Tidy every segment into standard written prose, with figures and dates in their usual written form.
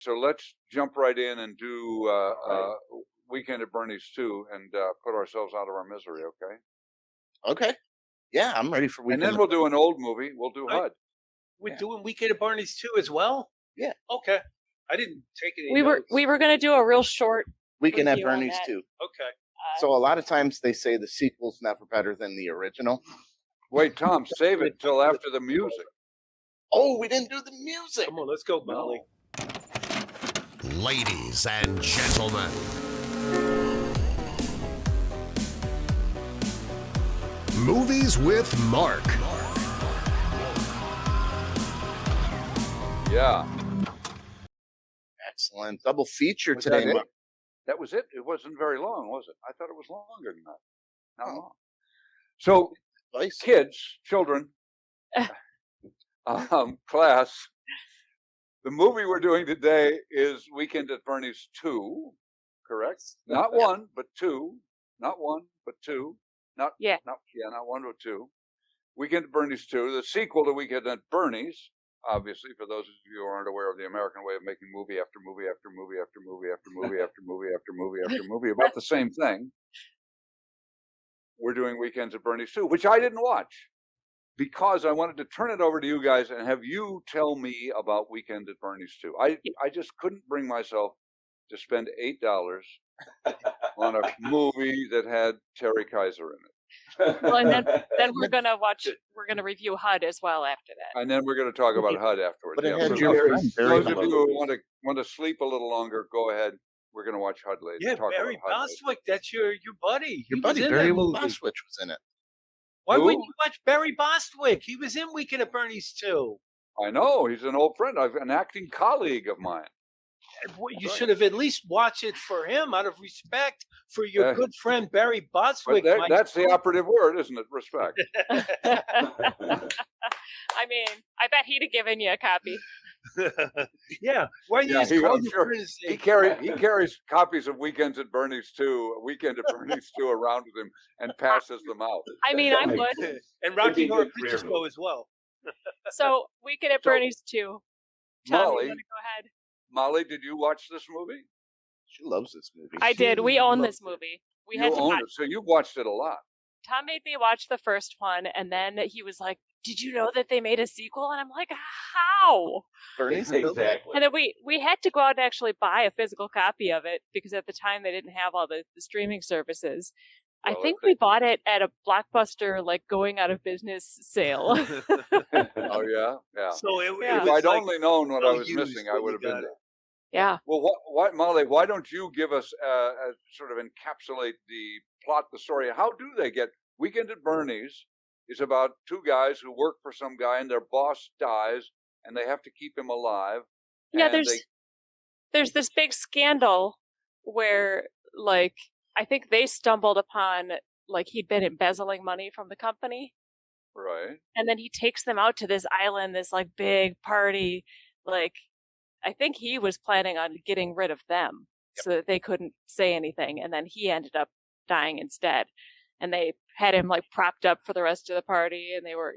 So let's jump right in and do Weekend at Bernie's 2 and put ourselves out of our misery, okay? Okay. Yeah, I'm ready for And weekend. then we'll do an old movie. We'll do HUD. We're Yeah. doing Weekend at Bernie's too as well? Yeah. Okay. I didn't take any We notes. were going to do a real short Weekend at review on Bernie's that. too. Okay. So a lot of times they say the sequel's never better than the original. Wait, Tom, save it till after the music. Oh, we didn't do the music. Come on, let's go, Molly. Ladies and gentlemen, Movies with Mark. Yeah. Excellent. Double feature Was today. that it? Mark. That was it? It wasn't very long, was it? I thought it was longer than that. Not Oh. long. So, Nice. kids, children, class, the movie we're doing today is Weekend at Bernie's 2, correct? Not 1, but 2. Not 1, but 2. Not 1, but 2. Weekend at Bernie's 2, the sequel to Weekend at Bernie's, obviously, for those of you who aren't aware of the American way of making movie after movie after movie after movie after movie after movie after movie after movie about the same thing. We're doing Weekends at Bernie's 2, which I didn't watch because I wanted to turn it over to you guys and have you tell me about Weekend at Bernie's 2. I just couldn't bring myself to spend $8 on a movie that had Terry Kaiser in it. Well, and then we're gonna review HUD as well after that. And then we're going to talk about HUD afterwards. But it Yeah, had for your those friend of Barry you who want to sleep a little longer, go ahead. We're going to watch HUD later. Yeah, talk Barry about HUD later. Bostwick, that's your buddy. Your He buddy was in Barry that movie. Bostwick was in it. Why Who? wouldn't you watch Barry Bostwick? He was in Weekend at Bernie's too. I know he's an old friend, an acting colleague of mine. You should have at least watched it for him out of respect for your good friend Barry But Bostwick. that's the operative word, isn't it? Respect. I mean, I bet he'd have given you a copy. Yeah, why do you Yeah, just he call will, your sure. friend and say, He carries copies of Weekends at Bernie's 2, Weekend at Bernie's 2 around with him and passes them out. I mean, I would. and Rocky Horror Picture Show as well. So Weekend at Bernie's 2. Tom, Molly, you want to go ahead? Molly, did you watch this movie? She loves this movie. I did. We own this movie. We You had to own watch. it, so you watched it a lot. Tom made me watch the first one, and then he was like, "Did you know that they made a sequel?" And I'm like, "How?" Bernie's Exactly. And then we had to go out and actually buy a physical copy of it because at the time they didn't have all the streaming services. I Well, think we bought it at a Blockbuster, like going out of business sale. Oh yeah, yeah. So it Yeah. If was I'd like, only known what I well was used missing, I when would you have been got there. Yeah. Well, why, Molly? Why don't you give us sort of encapsulate the plot, the story? How do they get Weekend at Bernie's? Is about two guys who work for some guy, and their boss dies, and they have to keep him alive. Yeah, and there's this big scandal where, like, I think they stumbled upon, like, he'd been embezzling money from the company. right. And then he takes them out to this island, this like big party. Like, I think he was planning on getting rid of them so that they couldn't say anything. And then he ended up dying instead. And they had him like propped up for the rest of the party. And they were,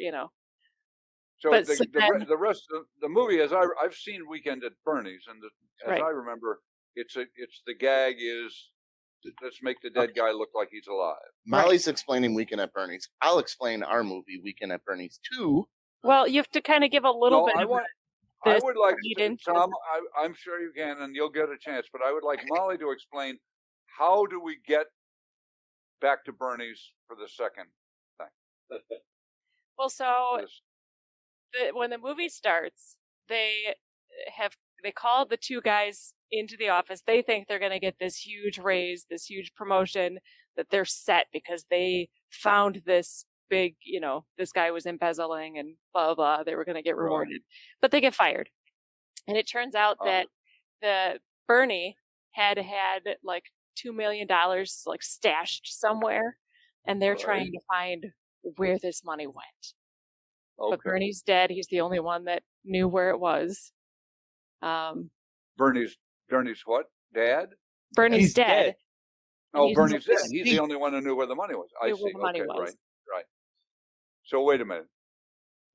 So But the, so the, then- re- the rest of the movie, as I've seen Weekend at Bernie's, and as Right. I remember, it's the gag is let's make the dead guy look like he's alive. Molly's explaining Weekend at Bernie's. I'll explain our movie, Weekend at Bernie's 2. well, you have to kind of give a little No, bit I of want. I this would like lead to, into Tom. I'm sure you can, and you'll get a chance. But I would like Molly to explain how do we get back to Bernie's for the second thing. Well, so This- when the movie starts, they call the two guys into the office. They think they're going to get this huge raise, this huge promotion, that they're set because they found this big, this guy was embezzling and blah, blah, blah. They were going to get Right. rewarded, but they get fired. And it turns out that the Bernie had like $2 million like stashed somewhere, and they're Right. trying to find where this money went. Okay. But Bernie's dead. He's the only one that knew where it was. Bernie's what? Dad? Bernie's He's dead. dead. Oh, he's Bernie's dead. dead. He's the only one who knew where the money was. I Knew see. where the money Okay, was. right. So wait a minute.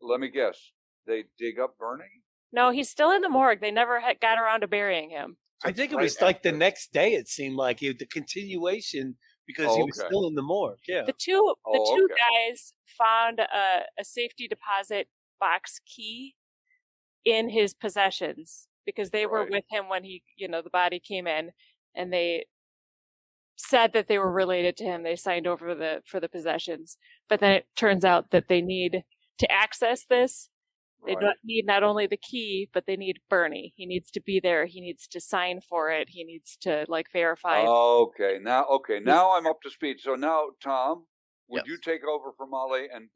Let me guess. They dig up Bernie? No, he's still in the morgue. They never got around to burying him. I think it was like the next day. It seemed like the continuation because he was still in the morgue. Yeah. The two guys found a safety deposit box key in his possessions because they were with him when he, the body came in, and they said that they were related to him. They signed over for the possessions, but then it turns out that they need to access this. They don't need not only the key, but they need Bernie. He needs to be there. He needs to sign for it. He needs to verify. Okay, now I'm up to speed. So now, Tom, would you take over from Molly and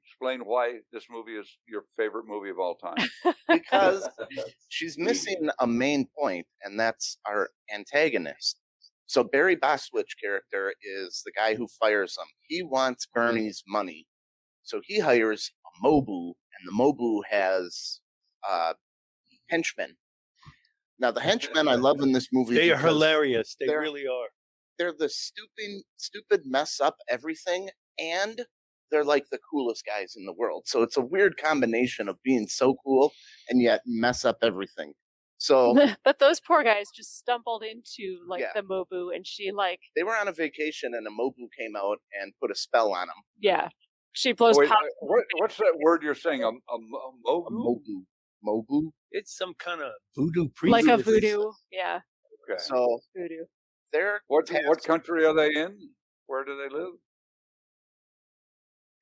explain why this movie is your favorite movie of all time? Because she's missing a main point, and that's our antagonist. So Barry Bostwich's character is the guy who fires him. He wants Bernie's money, so he hires a Mobu. And the Mobu has henchmen. Now, the henchmen I love in this movie. They are hilarious. They really are. They're the stupid mess up everything, and they're like the coolest guys in the world. So it's a weird combination of being so cool and yet mess up everything. So, but those poor guys just stumbled into the Mobu, and she they were on a vacation, and a Mobu came out and put a spell on them. Yeah. She blows pop. What's that word you're saying? A Mobu? Mobu? It's some kind of voodoo priest. Like a voodoo, yeah. Okay. So voodoo. What country are they in? Where do they live?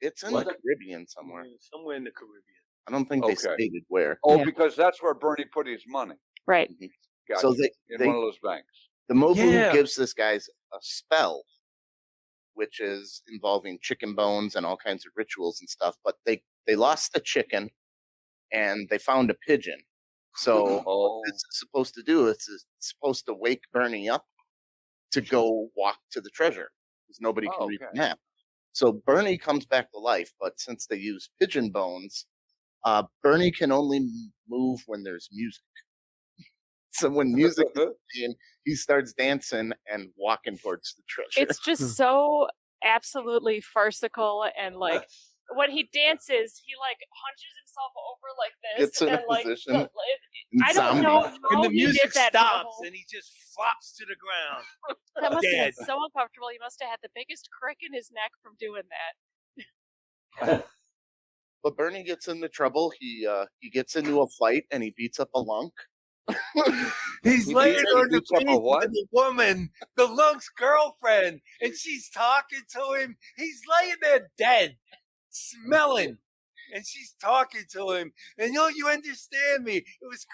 It's in the Caribbean somewhere. Somewhere in the Caribbean. I don't think they stated where. Oh, because that's where Bernie put his money. Right. Gotcha. So in one of those banks. The Mobu gives this guy a spell, which is involving chicken bones and all kinds of rituals and stuff. But they lost the chicken, and they found a pigeon. So what it's supposed to do is it's supposed to wake Bernie up to go walk to the treasure, because nobody can read the map. So Bernie comes back to life, but since they use pigeon bones, Bernie can only move when there's music. So when music is playing, he starts dancing and walking towards the treasure. It's just so absolutely farcical, and when he dances, he hunches himself over like this. Gets in a position. I don't know how and the he music did that stops, and he just flops to the ground. That must have been so uncomfortable. He must have had the biggest crick in his neck from doing that. But Bernie gets into trouble. He gets into a fight, and he beats up a lunk. He's laying on the beats up a face what? of the woman, the lunk's girlfriend, and she's talking to him. He's laying there dead, smelling, and she's talking to him. And you understand me? It was.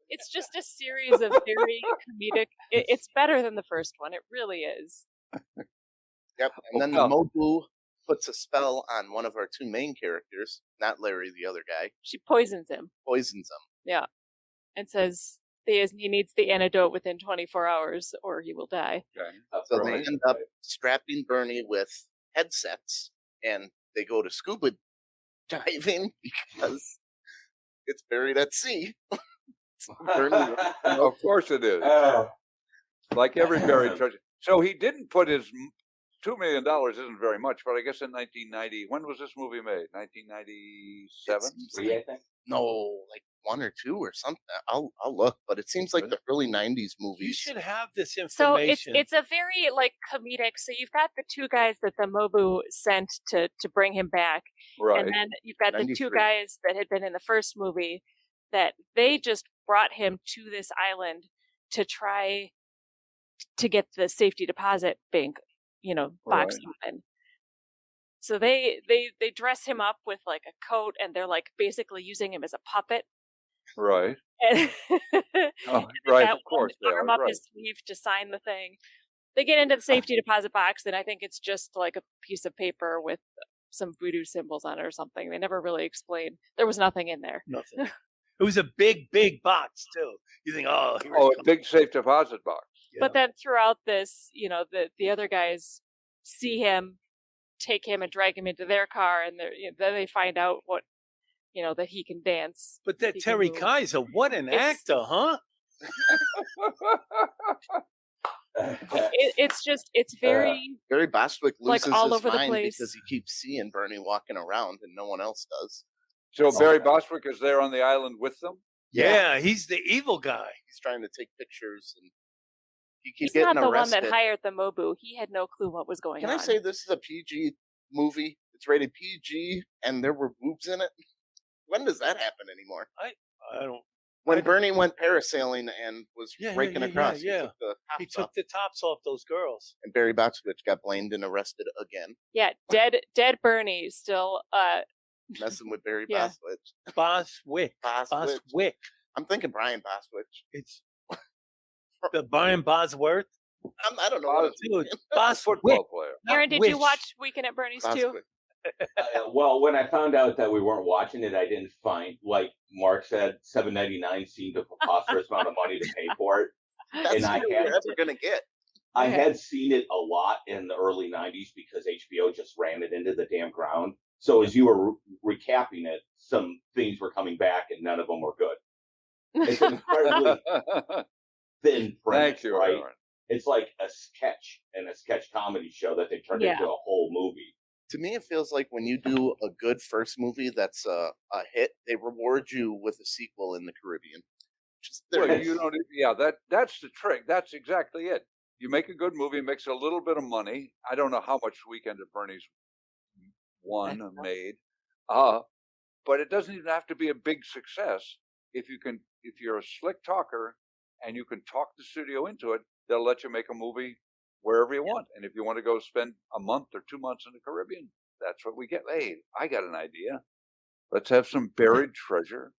It's just a series of very comedic. It's better than the first one. It really is. Yep. And then the Mobu puts a spell on one of our two main characters, not Larry, the other guy. She poisons him. Yeah. And says he needs the antidote within 24 hours or he will die. Okay. So they end up strapping Bernie with headsets, and they go to scuba diving because it's buried at sea. Of course it is. Like every buried treasure. So he didn't put his $2 million isn't very much, but I guess in 1990, when was this movie made? 1997? I think. No, like 1 or 2 or something. I'll look, but it seems like the early 90s movies. You should have this So information. it's a very comedic. So you've got the two guys that the Mobu sent to bring him back, Right. and then you've got the 93. two guys that had been in the first movie that they just brought him to this island to try to get the safety deposit bank, box open. So they dress him up with a coat, and they're basically using him as a puppet. Right. And Right, of course. They arm are, up right. his sleeve to sign the thing. They get into the safety deposit box, and I think it's just a piece of paper with some voodoo symbols on it or something. They never really explained. There was nothing in there. Nothing. It was a big box too. You think, A big safe deposit box. Yeah. But then throughout this, the other guys see him, take him and drag him into their car, and then they find out what, that he can dance. But that Terry Kaiser, what an actor, huh? It's very Barry Bostwick loses all his over the mind place. because he keeps seeing Bernie walking around and no one else does. So Barry Bostwick is there on the island with them? Yeah, he's the evil guy. He's trying to take pictures, and he He's keeps getting not the arrested. one that hired the Mobu. He had no clue what was going Can on. I say this is a PG movie? It's rated PG, and there were boobs in it. When does that happen anymore? I don't. When Bernie went parasailing and was breaking across, yeah. he He took took the tops off those girls. and Barry Bostwick got blamed and arrested again, Yeah, dead Bernie still. messing with Barry Yeah. Bostwick. Boswick. I'm thinking Brian Bostwick. It's the Brian Bosworth. I don't know what I'm Dude, thinking. Boswick. Football player. Aaron, did you watch Weekend at Bernie's too? Bostwick. Well, when I found out that we weren't watching it, I didn't find, like Mark said, $7.99 seemed a preposterous amount of money to pay for it. That's And I what had- we're ever gonna get. I Okay. had seen it a lot in the early 90s because HBO just ran it into the damn ground. So as you were recapping it, some things were coming back and none of them were good. It's an incredibly thin premise, Thank you, right? Aaron. It's like a sketch and a sketch comedy show that they turned Yeah. into a whole movie. To me, it feels like when you do a good first movie that's a hit, they reward you with a sequel in the Caribbean. Just Well, there. you don't. Yeah, that's the trick. That's exactly it. You make a good movie, it makes a little bit of money. I don't know how much Weekend at Bernie's won and made, but it doesn't even have to be a big success. If you're a slick talker and you can talk the studio into it, they'll let you make a movie wherever you want. And if you want to go spend a month or 2 months in the Caribbean, that's what we get. Hey, I got an idea. Let's have some buried treasure.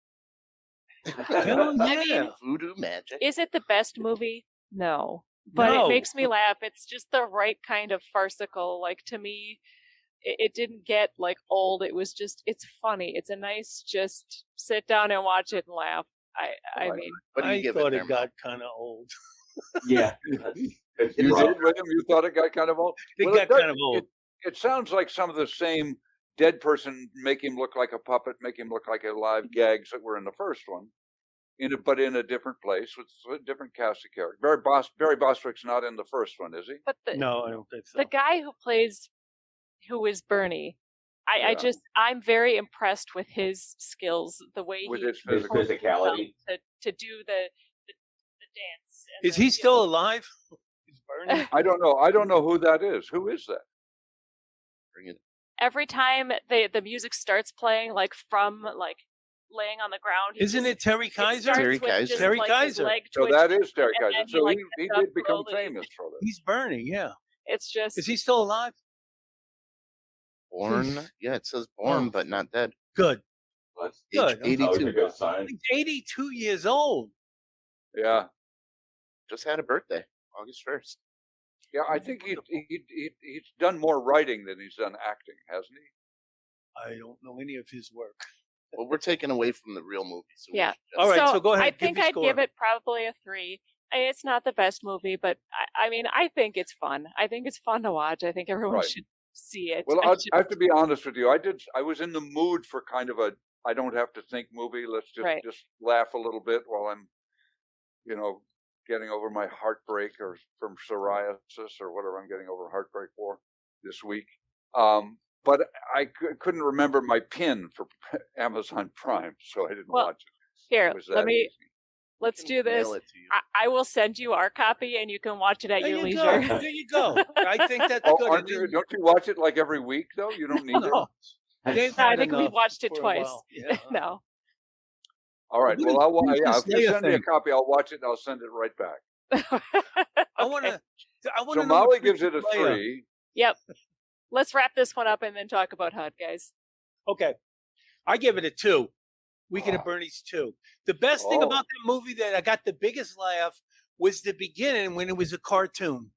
Hell I yeah. mean, Voodoo magic. is it the best movie? No. But No. it makes me laugh. It's just the right kind of farcical. Like, to me, it didn't get like old. It was just, it's funny. It's a nice, just sit down and watch it and laugh. I Right. mean, What do you I give thought it? it got kind of old. Yeah. It's You rough. did with him? You thought it got kind of old? It Well, got does- kind of old. It sounds like some of the same dead person make him look like a puppet, make him look like a live gags that were in the first one, but in a different place with a different cast of characters. Barry Bostwick's not in the first one, is he? but No, I don't think so. the guy who is Bernie, Yeah. I'm very impressed with his skills, the way With he his His physical. physicality. to do the dance. And Is he still alive? Is Bernie? I don't know. I don't know who that is. Who is that? Bring it. Every time the music starts playing, like from like laying on the ground, Isn't it Terry Kaiser? Terry Kaiser. Terry His Kaiser. leg So twitch. that is Terry and Kaiser. then he, So like, he gets up did become slowly. famous for this. He's Bernie, yeah. It's just Is he still alive? Born. Yeah, it says born, Oh. but not dead. Good. That's Good. Age always a 82. good sign. He's 82 years old. Yeah. Just had a birthday, August 1st. Yeah, I think he's done more writing than he's done acting, hasn't he? I don't know any of his work. Well, we're taking away from the real movie. So we Yeah. should just- All right, so go ahead, I give think your I'd score. give it probably a 3. It's not the best movie, but I mean, I think it's fun. I think it's fun to watch. I think everyone Right. should see it. Well, I I have to be honest with you. I was in the mood for kind of a I don't have to think movie. Let's Right. just laugh a little bit while I'm, getting over my heartbreak or from psoriasis or whatever I'm getting over heartbreak for this week. But I couldn't remember my PIN for Amazon Prime, so I didn't Well, watch it. Here, It was that easy. let's do this. Mail it to you. I will send you our copy, and you can watch it at There your you leisure. go. There you go. I think that's Oh, good. don't you watch it like every week though? You don't need No. it. They've I had think we enough watched it for a twice. while. Yeah. No. All right. What Well, is if this you Leia send me a thing? copy, I'll watch it and I'll send it right back. I want to. So Molly gives it a 3. Yep. Let's wrap this one up and then talk about HUD, guys. Okay, I give it a 2. Weekend at Bernie's 2. The best thing Oh. about that movie that I got the biggest laugh was the beginning when it was a cartoon.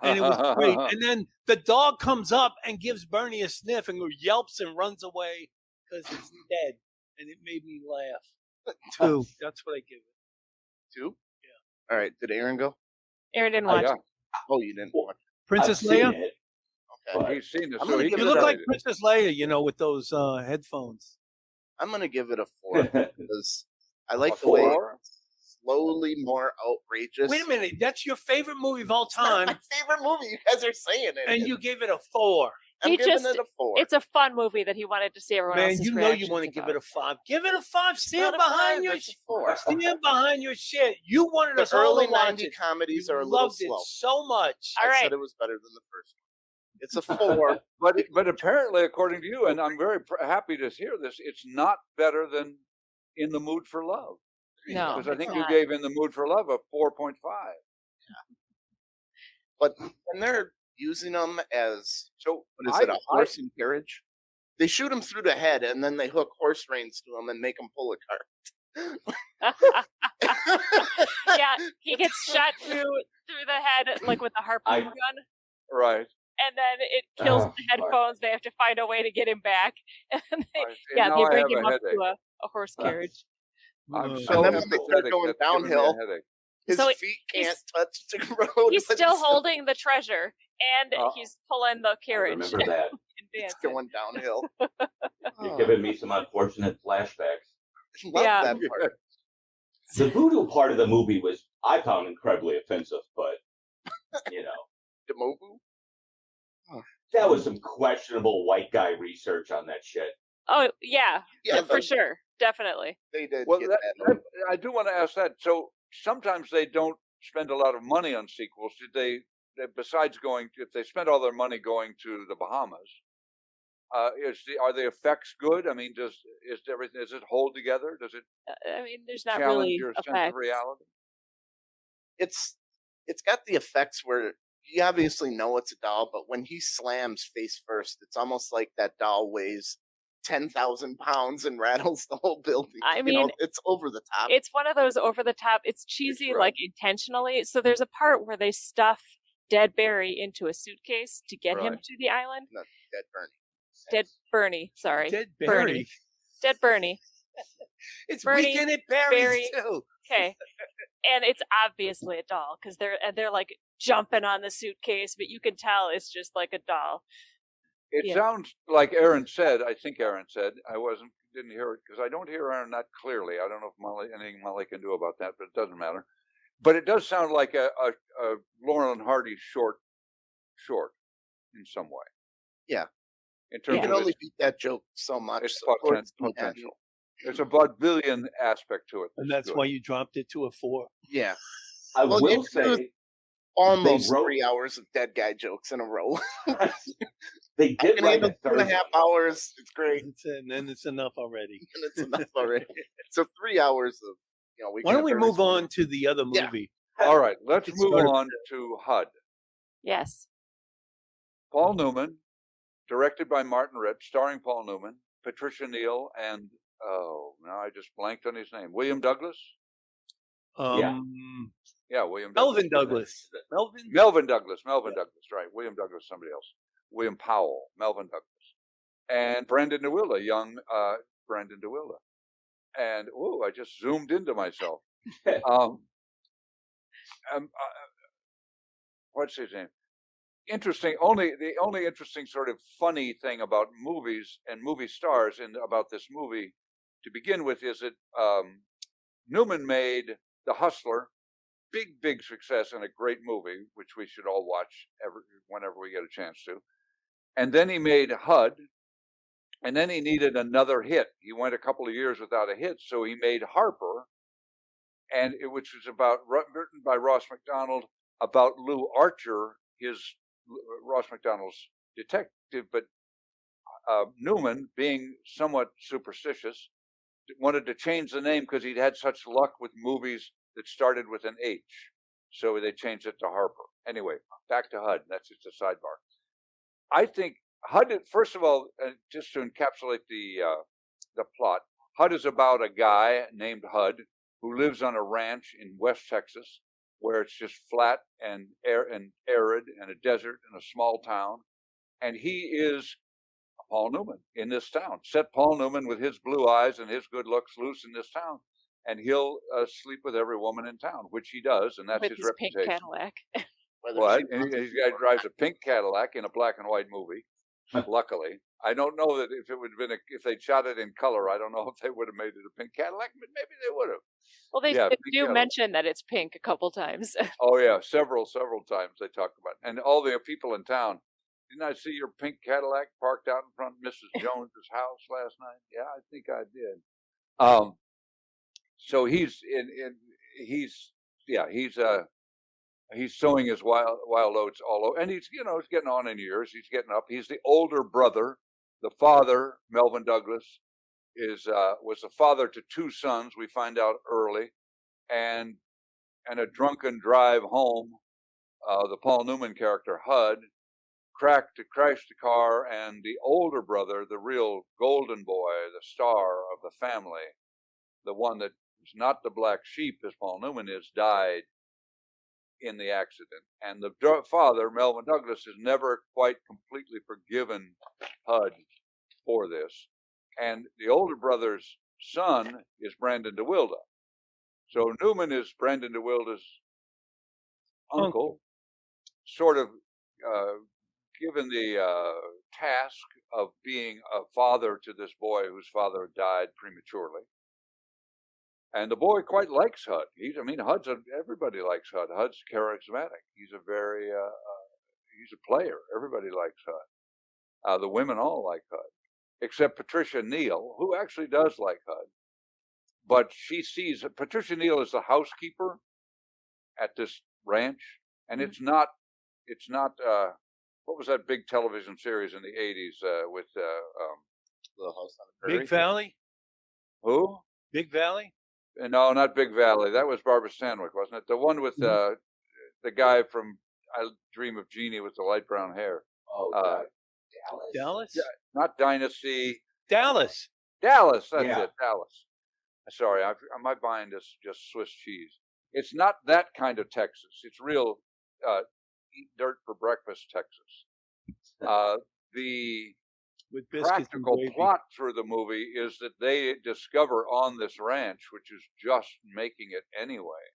And it was great. And then the dog comes up and gives Bernie a sniff and yelps and runs away because he's dead. And it made me laugh. 2. That's what I give it. 2? Yeah. All right. Did Aaron go? Aaron didn't watch Yeah. it. Oh, you didn't watch Princess I've seen Leia? it. it. Okay. He's seen this. I'm So gonna he give You can look tell like you. Princess Leia, with those headphones. I'm going to give it a 4 because I like A the way 4? it's slowly more outrageous. Wait a minute. That's your favorite movie of all It's not time. my favorite movie. You guys are saying it. And you gave it a 4. I'm giving it a 4. It's a fun movie that he wanted to see everyone Man, else's you know you reactions want to give it about. a 5. Give it a 5. It's Stand not a behind 5, your it's a 4. stand behind your shit. You wanted The us all early to watch 90 it. comedies You are a little loved slow. it so much. All I right. said it was better than the first one. It's a 4. But apparently, according to you, and I'm very happy to hear this, it's not better than In the Mood for Love. No, Because I it's think not. you gave In the Mood for Love a 4.5. But when they're using them as, So what is it, a horse and carriage? They shoot him through the head, and then they hook horse reins to him and make him pull a cart. Yeah, he gets shot through the head like with a harpoon gun, Right. and then it kills Oh, the headphones. They have to find a way to get him back. And they, Right. And yeah, now they I bring have him a up headache. to a horse carriage. I'm Uh, so And then when they start empathetic going that's giving me a downhill, headache. his So feet he's- can't touch the road. He's but still holding the treasure, and Uh, he's pulling the I carriage remember that. and It's dancing. going downhill. You're giving me some unfortunate flashbacks. Love Yeah. that part. The voodoo part of the movie I found incredibly offensive, but, you know, The movie? that was some questionable white guy research on that shit. Oh yeah, Yeah, for sure, definitely. They did Well, get that, that. I do want to ask that. So sometimes they don't spend a lot of money on sequels. Did they besides going, if they spent all their money going to the Bahamas, are the effects good? I mean, does it hold together? Does it I mean, there's not challenge really your sense of effects. reality? It's got the effects where you obviously know it's a doll, but when he slams face first, it's almost like that doll weighs 10,000 pounds and rattles the whole building. I You mean, know, it's over the top. It's one of those over the top. It's cheesy, right. like intentionally. So there's a part where they stuff Dead Barry into a suitcase to get him Right. to the island. No, Dead Bernie. Dead Bernie, sorry. Dead Bernie. Barry. Dead Bernie. It's Bernie, Weekend at Barry's Barry. too. Okay. And it's obviously a doll because they're like jumping on the suitcase, but you can tell it's just like a doll. It Yeah. sounds like Aaron said. I think Aaron said. I didn't hear it because I don't hear Aaron that clearly. I don't know if anything Molly can do about that, but it doesn't matter. But it does sound like a Laurel and Hardy short in some way. Yeah. In You terms can of only beat that joke so much. its so towards the end, potential. There's a vaudevillian aspect to it. And that's why you dropped it to a 4. Yeah. I Well, will you do say Almost wrote- 3 hours of dead guy jokes in a row. they I did can write handle a 2.5 third one. hours. It's great. And then it's enough already. And it's enough already. So 3 hours of, we Why don't we can move on to the other Yeah. movie? All right, let's It's move sort of- on to HUD. Yes. Paul Newman, directed by Martin Ritt, starring Paul Newman, Patricia Neal, and now I just blanked on his name. William Douglas. Yeah, William Melvin Douglas. Douglas. Melvin Douglas. Right. William Douglas, somebody else. William Powell, Melvin Douglas. And Brandon DeWilla, young Brandon DeWilla. And, I just zoomed into myself. What's his name? Interesting. The only interesting sort of funny thing about movies and movie stars about this movie to begin with is that Newman made The Hustler, big success and a great movie, which we should all watch whenever we get a chance to. And then he made HUD, and then he needed another hit. He went a couple of years without a hit, so he made Harper, which was written by Ross MacDonald, about Lou Archer, Ross MacDonald's detective, but Newman, being somewhat superstitious, wanted to change the name because he'd had such luck with movies that started with an H. So they changed it to Harper. Anyway, back to HUD. That's just a sidebar. I think HUD, first of all, just to encapsulate the plot, HUD is about a guy named HUD who lives on a ranch in West Texas where it's just flat and arid and a desert in a small town. And he is Paul Newman in this town. Set Paul Newman with his blue eyes and his good looks loose in this town, and he'll sleep with every woman in town, which he does, and that's With his his pink reputation. Cadillac. What? And this guy drives a pink Cadillac in a black and white movie. Luckily, I don't know that if it would have been if they'd shot it in color, I don't know if they would have made it a pink Cadillac, but maybe they would have. Well, they Yeah, pink do Cadillac. mention that it's pink a couple times. Oh yeah, several times they talk about it. And all the people in town Didn't I see your pink Cadillac parked out in front of Mrs. Jones's house last night? Yeah, I think I did. So he's he's sowing his wild oats all over, and he's getting on in years. He's getting up. He's the older brother. The father, Melvin Douglas, was the father to 2 sons. We find out early, and a drunken drive home. The Paul Newman character HUD crashed the car, and the older brother, the real golden boy, the star of the family, the one that is not the black sheep as Paul Newman is, died in the accident. And the father, Melvin Douglas, has never quite completely forgiven HUD for this. And the older brother's son is Brandon DeWilde. So Newman is Brandon DeWilde's uncle, sort of given the task of being a father to this boy whose father died prematurely. And the boy quite likes HUD. Everybody likes HUD. HUD's charismatic. He's a very, he's a player. Everybody likes HUD. The women all like HUD, except Patricia Neal, who actually does like HUD. But she sees Patricia Neal is the housekeeper at this ranch, and it's not. What was that big television series in the 80s with Little House on the Prairie? Big Valley? Who? Big Valley? No, not Big Valley. That was Barbara Stanwyck, wasn't it? The one with the guy from I Dream of Jeannie with the light brown hair. Oh, Dallas. Dallas? Not Dynasty. Dallas. That's Yeah. it. Dallas. Sorry, my mind is just Swiss cheese. It's not that kind of Texas. It's real eat dirt for breakfast Texas. The With biscuits and practical gravy. plot through the movie is that they discover on this ranch, which is just making it anyway,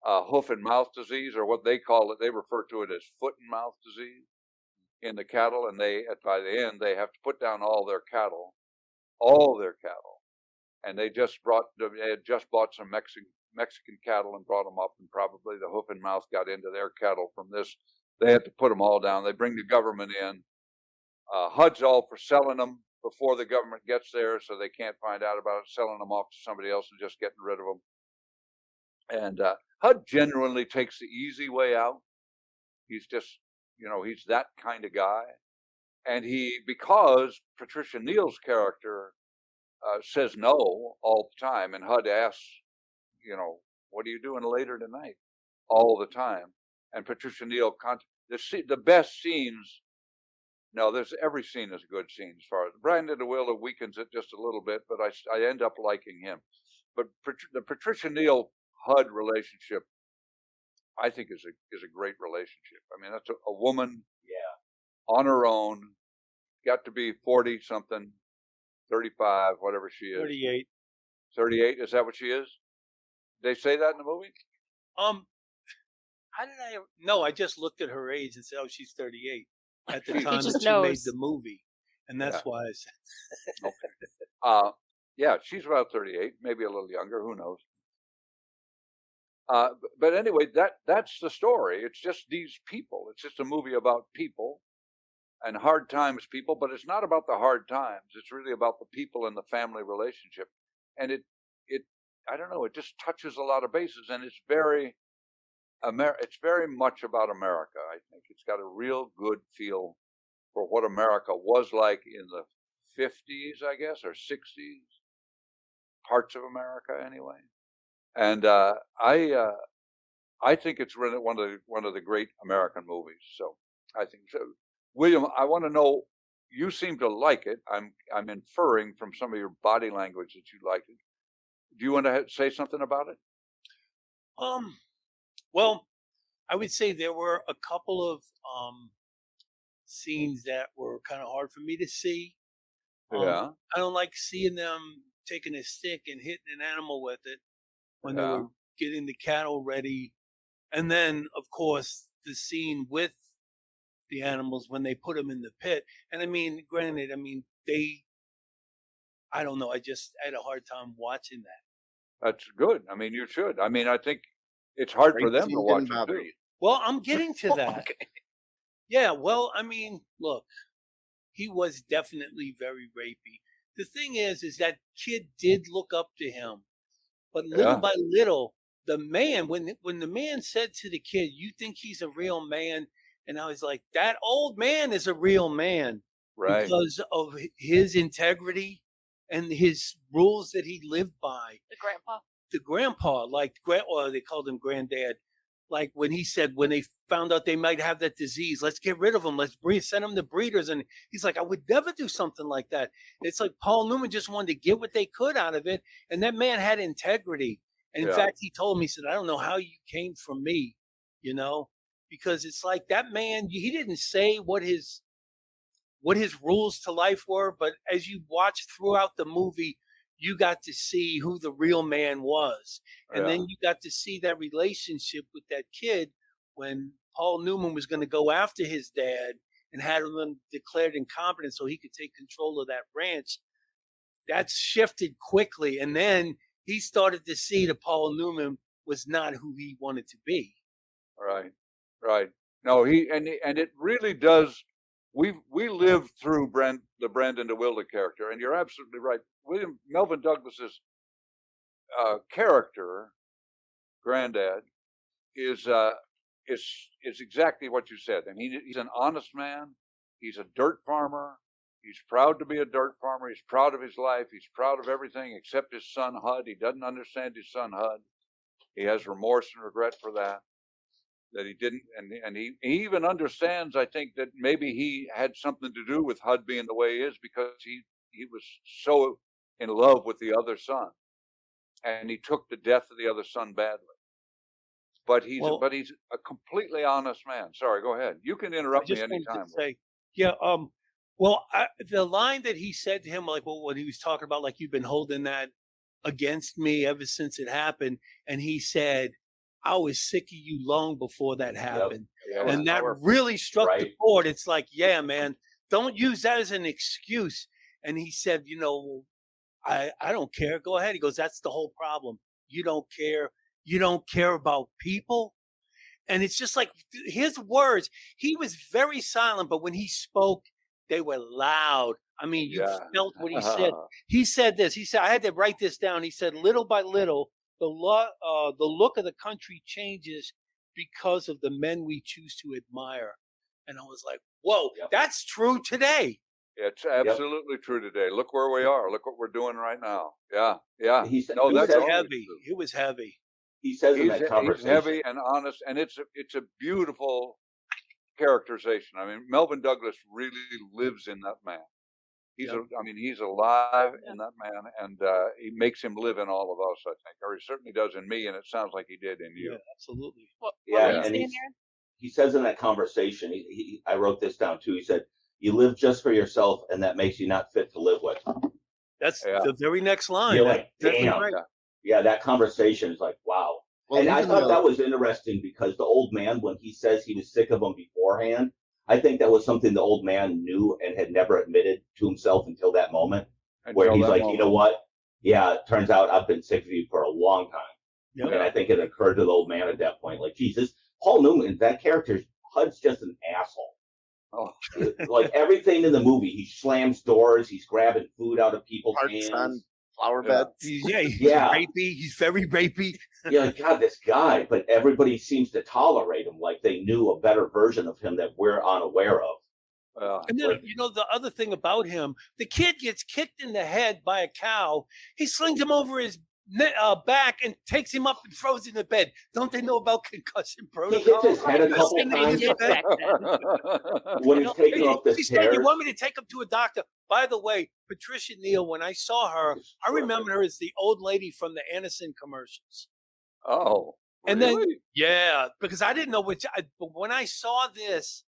hoof and mouth disease, or what they call it. They refer to it as foot and mouth disease in the cattle, and by the end they have to put down all their cattle, and they had just bought some Mexican cattle and brought them up, and probably the hoof and mouth got into their cattle from this. They had to put them all down. They bring the government in. HUD's all for selling them before the government gets there, so they can't find out about it, selling them off to somebody else and just getting rid of them. And HUD genuinely takes the easy way out. He's just, he's that kind of guy. And because Patricia Neal's character says no all the time, and HUD asks, what are you doing later tonight? All the time. And Patricia Neal, the best scenes. No, every scene is a good scene as far as Brandon DeWilde weakens it just a little bit, but I end up liking him. But the Patricia Neal HUD relationship, I think, is a great relationship. I mean, that's a woman, on her own, got to be 40 something, 35, whatever she is. 38. 38. Is that what she is? Did they say that in the movie? How did I? No, I just looked at her age and said, "Oh, she's 38." At the time that she made the movie, and that's why I said. Okay. Yeah, she's about 38, maybe a little younger. Who knows? But anyway, that's the story. It's just these people. It's just a movie about people and hard times people, but it's not about the hard times. It's really about the people and the family relationship. And it I don't know, it just touches a lot of bases, and it's very much about America, I think. It's got a real good feel for what America was like in the 50s, I guess, or 60s, parts of America anyway. And I think it's really one of the great American movies. So I think so. William, I want to know, you seem to like it. I'm inferring from some of your body language that you liked it. Do you want to say something about it? Well, I would say there were a couple of scenes that were kind of hard for me to see. I don't like seeing them taking a stick and hitting an animal with it when they were getting the cattle ready. And then, of course, the scene with the animals when they put them in the pit. And I mean, granted, I don't know. I had a hard time watching that. That's good. I mean, you should. I mean, I think it's hard for them to watch it too. Well, I'm getting to that. Yeah, well, I mean, look, he was definitely very rapey. The thing is that kid did look up to him, but little Yeah, by little, the man, when the man said to the kid, "You think he's a real man?" and I was like, "That old man is a real man right. because of his integrity and his rules that he lived by." The grandpa. The grandpa, like or they called him granddad, like when he said when they found out they might have that disease, let's get rid of them, let's breed, send them to breeders, and he's like, I would never do something like that. It's like Paul Newman just wanted to get what they could out of it, and that man had integrity. And in Yeah, fact, he told me, he said, I don't know how you came from me, you know, because it's like that man, he didn't say what his rules to life were, but as you watch throughout the movie, you got to see who the real man was. And yeah, then you got to see that relationship with that kid when Paul Newman was going to go after his dad and had him declared incompetent so he could take control of that ranch. That shifted quickly. And then he started to see that Paul Newman was not who he wanted to be. right, right. No, and it really does. We lived through the Brandon DeWilde character, and you're absolutely right. Melvin Douglas's character, Granddad, is uh, is exactly what you said. And he's an honest man. He's a dirt farmer. He's proud to be a dirt farmer. He's proud of his life. He's proud of everything except his son HUD. He doesn't understand his son HUD. He has remorse and regret for that he didn't, and he even understands. I think that maybe he had something to do with HUD being the way he is because he was so in love with the other son, and he took the death of the other son badly. But he's Well, a completely honest man. Sorry, go ahead. You can interrupt me just wanted anytime. to say, yeah, well, the line that he said to him, like, well, when he was talking about, like, you've been holding that against me ever since it happened, and he said, I was sick of you long before that happened. Yeah, And that powerful. really struck the Right. chord. It's like, yeah, man, don't use that as an excuse. And he said, I don't care. Go ahead. He goes, that's the whole problem. You don't care. You don't care about people. And it's just like his words. He was very silent, but when he spoke, they were loud. I mean, you Yeah. felt what he said. He said this. He said, I had to write this down. He said, little by little, the look of the country changes because of the men we choose to admire. And I was like, whoa, Yep. that's true today. It's absolutely true today. Look where we are. Look what we're doing right now. Yeah, yeah. He said, No, he that's said- totally Heavy. true. It was heavy. He says in He's, that he's conversation, heavy and honest, and it's a beautiful characterization. I mean, Melvin Douglas really lives in that man. He's he's alive in that man, and he makes him live in all of us, I think, or he certainly does in me, and it sounds like he did in you. Yeah, absolutely. What Yeah, were you and saying, he's- Aaron? he says in that conversation, I wrote this down too. He said, you live just for yourself, and that makes you not fit to live with. That's Yeah. the very next line. You're That's like, exactly damn. right. Yeah, that conversation is like, wow. Well, And I even thought though- that was interesting because the old man, when he says he was sick of them beforehand, I think that was something the old man knew and had never admitted to himself until that moment, where Until he's that like, moment. you know what? Yeah, it turns out I've been sick of you for a long time. Yep. And I think it occurred to the old man at that point, like, Jesus, Paul Newman, that character, HUD's just an asshole. Oh, Like everything in the movie, he slams doors, he's grabbing food out of people's Parts on hands. flower Yeah. beds. He's Yeah. rapey. He's very rapey. You're like, God, this guy, but everybody seems to tolerate him like they knew a better version of him that we're unaware of. And then, the other thing about him, the kid gets kicked in the head by a cow. He slings him over his back and takes him up and throws him in the bed. Don't they know about concussion He protocol? hits his head a couple Listen, times idiot. Back then. when he's taking off the She said, you stairs. want me to take him to a doctor? By the way, Patricia Neal, when I saw her, I remember her as the old lady from the Anderson commercials. Oh, And then- really? Yeah, because I didn't know but when I saw this,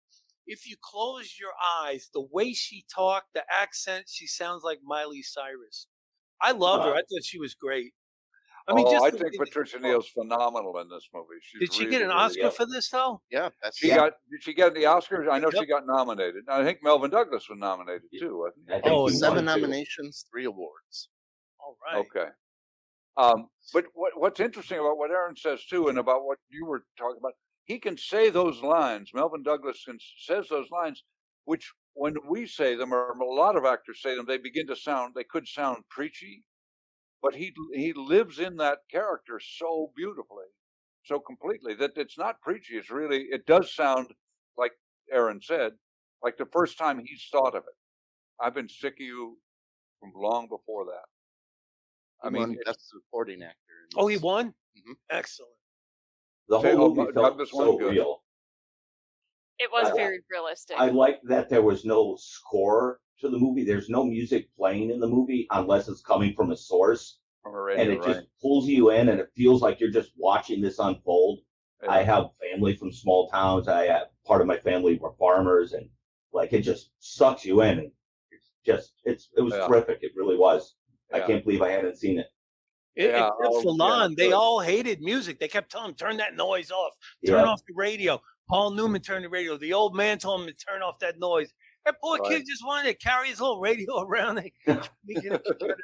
if you close your eyes, the way she talked, the accent, she sounds like Miley Cyrus. I loved her. I thought she was great. I mean, I the think way that Patricia she Neal's phenomenal in this movie. She's Did she really, get an really Oscar good. for this though? Yeah, that's Did she get the Oscars? I know she Yep. got nominated. I think Melvin Douglas was nominated too, wasn't he? I think Oh, he 7 won, too. nominations, 3 awards. All right. Okay. But what's interesting about what Aaron says too, and about what you were talking about, he can say those lines. Melvin Douglas says those lines, which when we say them, or a lot of actors say them, they could sound preachy, but he lives in that character so beautifully, so completely, that it's not preachy. It does sound, like Aaron said, like the first time he's thought of it. I've been sick of you from long before that. He won Best Supporting Actor. Oh, he won? Mm-hmm. Excellent. The whole movie felt so real. It was very realistic. I like that there was no score to the movie. There's no music playing in the movie unless it's coming from a source. From a radio, and it just pulls you in, and it feels like you're just watching this unfold. Yeah. I have family from small towns. Part of my family were farmers, and like it just sucks you in. And it was terrific. It really was. Yeah. I can't believe I hadn't seen it. Except for Lon, they all hated music. They kept telling him, turn that noise off. Turn off the radio. Paul Newman turned the radio. The old man told him to turn off that noise. That poor kid just wanted to carry his little radio around. He can turn it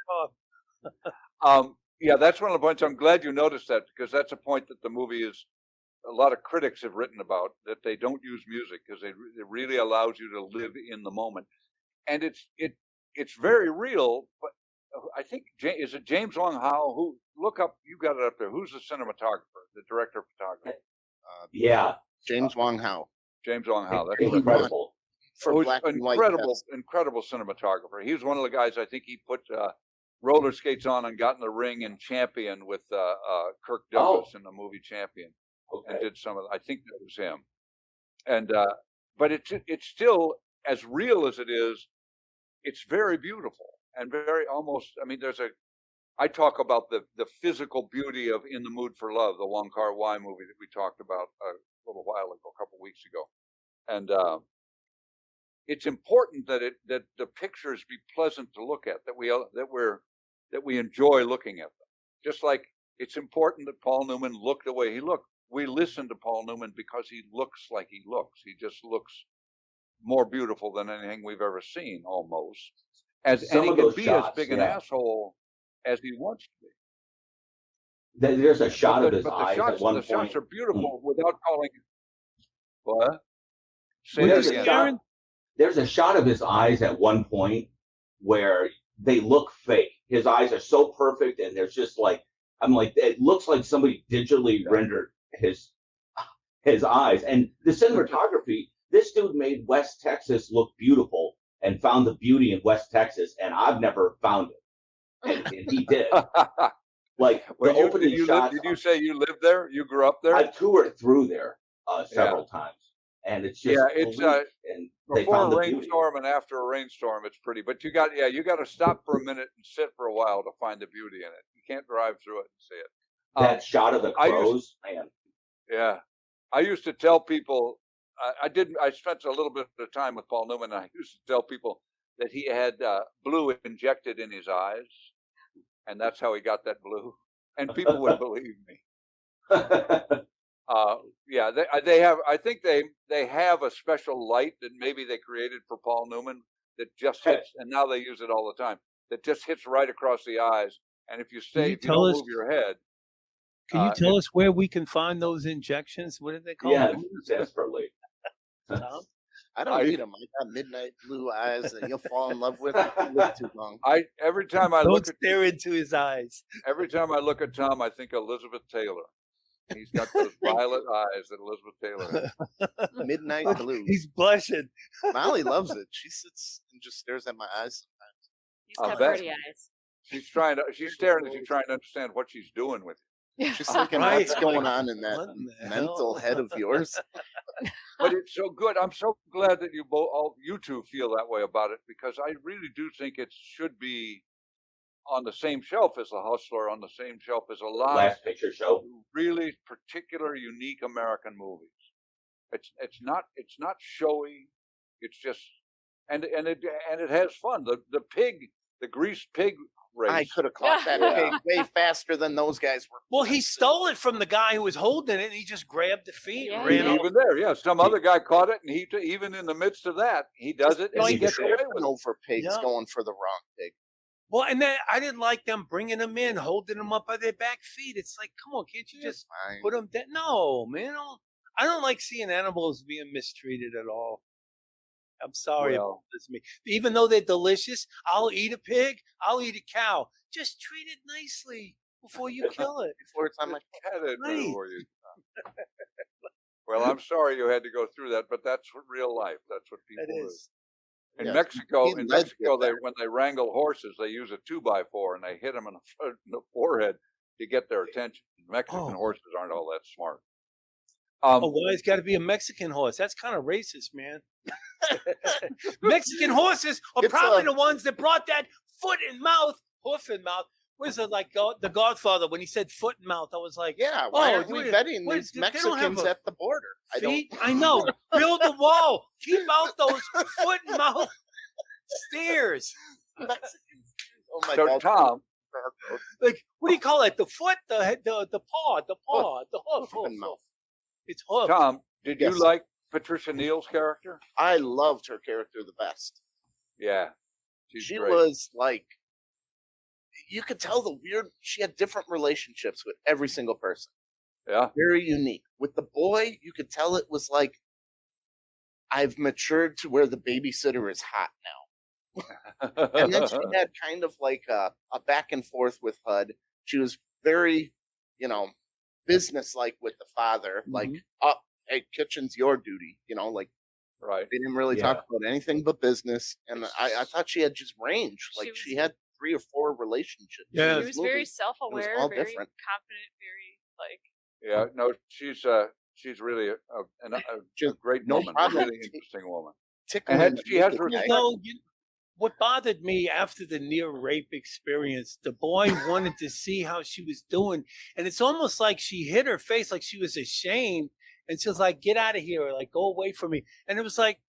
off. That's one of the points. I'm glad you noticed that, because that's a point that the movie is. A lot of critics have written about, that they don't use music because it really allows you to live in the moment, and it's very real. But I think is it James Wong Howe? Who look up? You got it up there. Who's the cinematographer, the director of photography? James Wong Howe. James Wong Howe. That's incredible. Incredible cinematographer. He was one of the guys. I think he put roller skates on and got in the ring in Champion with Kirk Douglas in the movie Champion, and did some of. I think that was him. And but it's still as real as it is. It's very beautiful and very almost. I mean, I talk about the physical beauty of In the Mood for Love, the Wong Kar-wai movie that we talked about a little while ago, a couple of weeks ago, and it's important that the pictures be pleasant to look at, that we enjoy looking at them. Just like it's important that Paul Newman looked the way he looked. We listen to Paul Newman because he looks like he looks. He just looks more beautiful than anything we've ever seen, almost. And he can be as big an asshole as he wants to be. There's a shot of his eyes at one point. The shots are beautiful without calling it. What? Say that again. There's a shot of his eyes at one point where they look fake. His eyes are so perfect, and there's just like, I'm like, it looks like somebody digitally rendered his eyes. And the cinematography, this dude made West Texas look beautiful and found the beauty in West Texas, and I've never found it. And he did. Like, the opening shots. Did you say you lived there? You grew up there? I toured through there several times. And it's just and before a rainstorm and after a rainstorm, it's pretty. But you got to stop for a minute and sit for a while to find the beauty in it. You can't drive through it and see it. That shot of the crows, man. Yeah, I used to tell people. I spent a little bit of time with Paul Newman. And I used to tell people that he had blue injected in his eyes, and that's how he got that blue. And people would believe me. They have. I think they have a special light that maybe they created for Paul Newman that just hits, and now they use it all the time. That just hits right across the eyes, and if you don't move your head. Can you tell us where we can find those injections? What did they call them? Desperately. I don't need them. I got midnight blue eyes that you'll fall in love with. You live too long. Every time I don't stare into his eyes. Every time I look at Tom, I think Elizabeth Taylor. He's got those violet eyes that Elizabeth Taylor has. Midnight blue. He's blushing. Molly loves it. She sits and just stares at my eyes sometimes. He's got pretty eyes. She's staring at you, trying to understand what she's doing with you. She's thinking, what's going on in that mental head of yours? But it's so good. I'm so glad that you two feel that way about it, because I really do think it should be on the same shelf as The Hustler, on the same shelf as a lot Last Picture Show. Really particular, unique American movies. It's not showy. It's just and it has fun. The greased pig race. I could have caught that pig way faster than those guys were. Well, he stole it from the guy who was holding it, and he just grabbed the feet and ran even there. Some other guy caught it, and he even in the midst of that, he does it, and he gets away with it. For pigs going for the wrong pig. Well, and then I didn't like them bringing them in, holding them up by their back feet. It's like, come on, can't you just put them down? No, man. I don't like seeing animals being mistreated at all. I'm sorry about this. Even though they're delicious, I'll eat a pig. I'll eat a cow. Just treat it nicely before you kill it. Before it's on my Well, I'm sorry you had to go through that, but that's real life. That's what people do. In Mexico, when they wrangle horses, they use a 2x4 and they hit them in the forehead to get their attention. Mexican horses aren't all that smart. Why it's got to be a Mexican horse? That's kind of racist, man. Mexican horses are probably the ones that brought that hoof and mouth. Was it like The Godfather when he said foot and mouth? I was like, why aren't we vetting these Mexicans at the border? I know. Build a wall. Keep out those foot and mouth steers. Oh my God. Tom, like, what do you call it? The foot, the paw, the hoof and mouth. It's hoof. Tom, did you like Patricia Neal's character? I loved her character the best. Yeah. She was like, you could tell she had different relationships with every single person. Yeah. Very unique. With the boy, you could tell it was like, I've matured to where the babysitter is hot now. And then she had kind of like a back and forth with HUD. She was very, business-like with the father. Mm-hmm. Like, hey, kitchen's your duty. Like, right. They didn't really talk about anything but business. And I thought she had just range. Like, she had 3 or 4 relationships. Yeah. She was very self-aware, very different. Confident, very like. Yeah, no, she's really a great woman, a really interesting woman. And she has respect. What bothered me after the near rape experience, the boy wanted to see how she was doing, and it's almost like she hid her face, like she was ashamed, and she was like, "Get out of here," or like, "Go away from me." And it was like,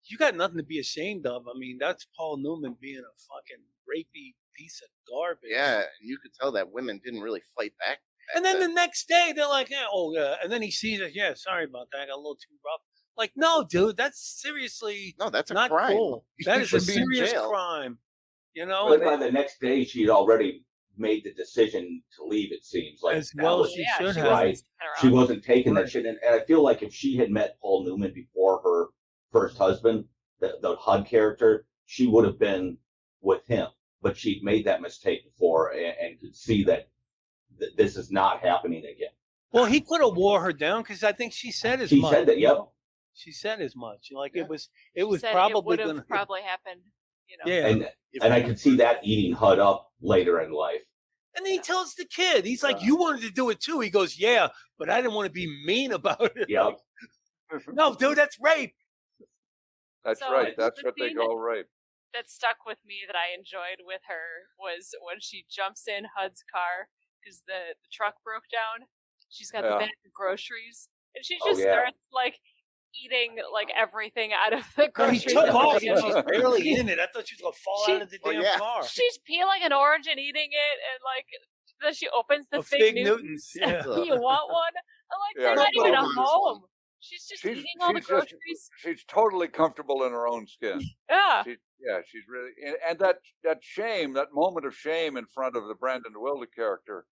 you got nothing to be ashamed of. I mean, that's Paul Newman being a fucking rapey piece of garbage. Yeah, and you could tell that women didn't really fight back. And then the next day, they're like, and then he sees it. Yeah, sorry about that. I got a little too rough. Like, no, dude, that's seriously that's not crime. Cool. That is a serious crime. But by the next day, she'd already made the decision to leave. It seems like as well as she should have. Right. She wasn't taking that shit, and I feel like if she had met Paul Newman before her first husband, the HUD character, she would have been with him. But she'd made that mistake before and could see that this is not happening again. Well, he could have wore her down because I think she said as much. She said that, yep. She said as much. Like it was probably going to probably happen. Yeah, and I could see that eating HUD up later in life. And then he tells the kid, he's like, "You wanted to do it too." He goes, "Yeah, but I didn't want to be mean about it." Yep. No, dude, that's rape. That's right. That's what they call rape. That stuck with me that I enjoyed with her was when she jumps in HUD's car because the truck broke down. She's got the bag of groceries, and she just starts like eating like everything out of the grocery. He took off. She's barely in it. I thought she was gonna fall out of the damn car. She's peeling an orange and eating it, and like then she opens the Fig Newtons. Yeah. You want one? I'm like, they're not even at home. She's just eating all the groceries. She's totally comfortable in her own skin. Yeah. She's really, and that shame, that moment of shame in front of the Brandon Wilder character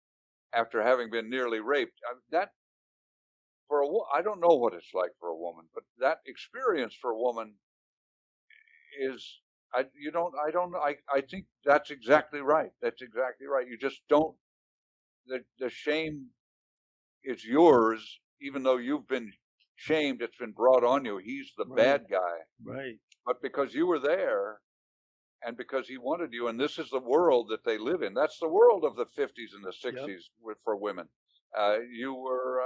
after having been nearly raped, I don't know what it's like for a woman, but that experience for a woman is, I think that's exactly right. That's exactly right. You just don't, the shame is yours, even though you've been shamed, it's been brought on you. He's the bad guy. Right. But because you were there and because he wanted you, and this is the world that they live in. That's the world of the 50s and the 60s for women. You were,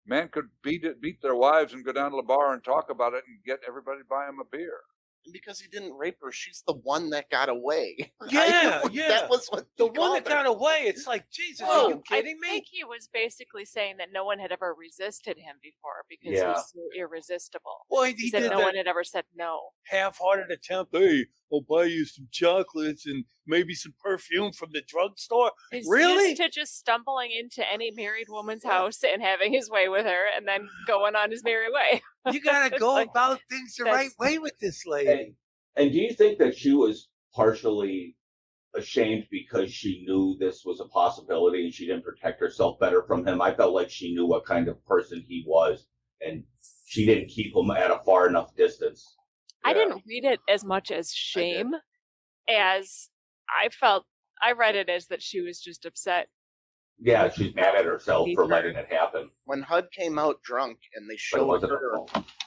men could beat their wives and go down to the bar and talk about it and get everybody to buy them a beer. And because he didn't rape her, she's the one that got away. Yeah, That was what the one that got away. It's like, Jesus, are you kidding me? I think he was basically saying that no one had ever resisted him before because he was so irresistible. Well, he said no one had ever said no. Half-hearted attempt. Hey, I'll buy you some chocolates and maybe some perfume from the drugstore. He's really? Used to just stumbling into any married woman's house and having his way with her, and then going on his merry way. You gotta go about things the right way with this lady. And do you think that she was partially ashamed because she knew this was a possibility and she didn't protect herself better from him. I felt like she knew what kind of person he was, and she didn't keep him at a far enough distance. I didn't read it as much as shame as I read it as that she was just upset. Yeah, she's mad at herself for letting it happen. When HUD came out drunk and they showed her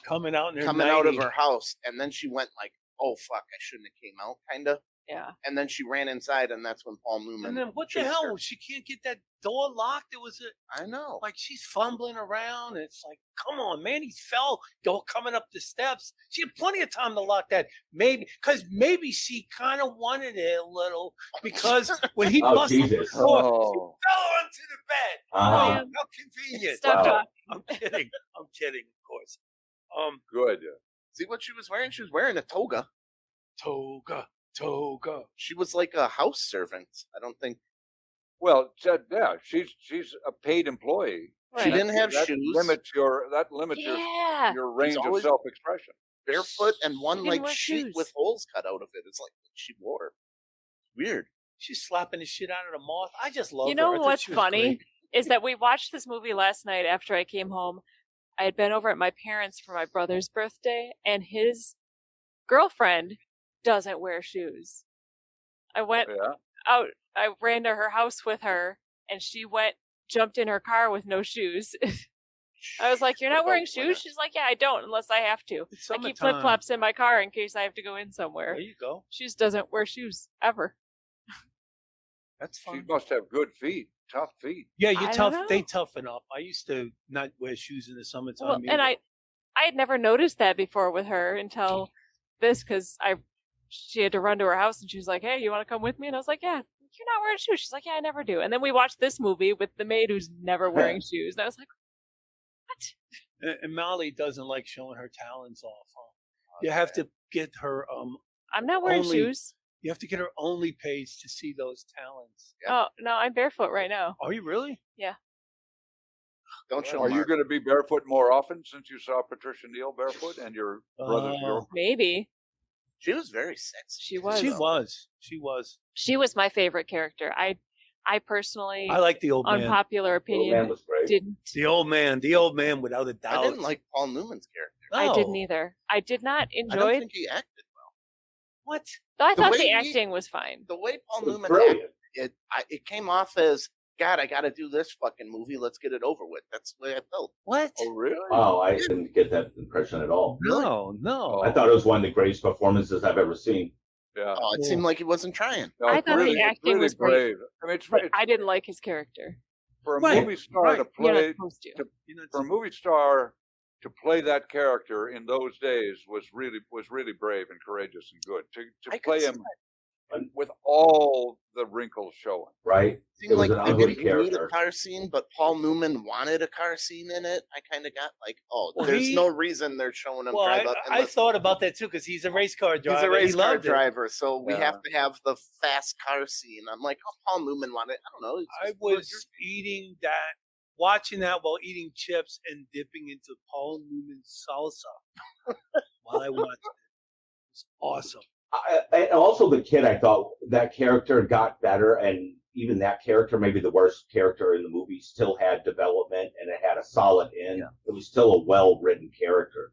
coming out of her house, and then she went like, "Oh fuck, I shouldn't have came out," kind of. Yeah. And then she ran inside, and that's when Paul Newman. And then what the hell? Her. She can't get that door locked. It was I know. Like she's fumbling around. And it's like, come on, man. He fell coming up the steps. She had plenty of time to lock that. Maybe she kind of wanted it a little because when he busted the door, she fell onto the bed. How convenient. Stop talking. I'm kidding, of course. Good. See what she was wearing? She was wearing a toga. Toga. She was like a house servant. I don't think. Well, she's a paid employee. Right. She didn't have shoes. Limits your range of self-expression. Barefoot and one like sheet with holes cut out of it. It's like what she wore. Weird. She's slapping the shit out of the moth. I just love her. You know what's funny is that we watched this movie last night after I came home. I had been over at my parents' for my brother's birthday, and his girlfriend doesn't wear shoes. I went out. I ran to her house with her, and she jumped in her car with no shoes. I was like, "You're not wearing shoes?" She's like, "Yeah, I don't unless I have to. I keep flip flops in my car in case I have to go in somewhere." There you go. She just doesn't wear shoes ever. That's fine. She must have good feet, tough feet. Yeah, you're tough. They toughen up. I used to not wear shoes in the summertime. Well, and I had never noticed that before with her until this, because she had to run to her house and she was like, "Hey, you want to come with me?" And I was like, "Yeah." "You're not wearing shoes." She's like, "Yeah, I never do." And then we watched this movie with the maid who's never wearing shoes. And I was like, what? And Molly doesn't like showing her talons off. Huh? You have to get her. I'm not wearing shoes. You have to get her only page to see those talons. Oh, no, I'm barefoot right now. Are you really? Yeah. Don't show. Are you going to be barefoot more often since you saw Patricia Neal barefoot and your brother's girlfriend? Maybe. She was very sexy. She was. She was my favorite character. I personally, I like the old man. Unpopular opinion, didn't. The old man, without a doubt. I didn't like Paul Newman's character. No. I didn't either. I did not enjoy. I don't think he acted well. What? I thought the acting was fine. The way Paul Newman acted, it came off as, God, I got to do this fucking movie. Let's get it over with. That's the way I felt. What? Oh, really? Oh, I didn't get that impression at all. No. I thought it was one of the greatest performances I've ever seen. Yeah. Oh, it seemed like he wasn't trying. No, I thought the acting was brave. Great. I mean, I didn't like his character. For a movie star to play, for a movie star to play that character in those days was really brave and courageous and good. To play him with all the wrinkles showing. Right. It seemed like they didn't need a car scene, but Paul Newman wanted a car scene in it. I kind of got like, there's no reason they're showing him drive up. I thought about that too, because he's a race car driver. He's a race car driver, so we have to have the fast car scene. I'm like, Paul Newman wanted. I don't know. I was watching that while eating chips and dipping into Paul Newman's salsa while I watched it. It was awesome. And also the kid, I thought that character got better, and even that character, maybe the worst character in the movie, still had development and it had a solid end. Yeah. It was still a well-written character.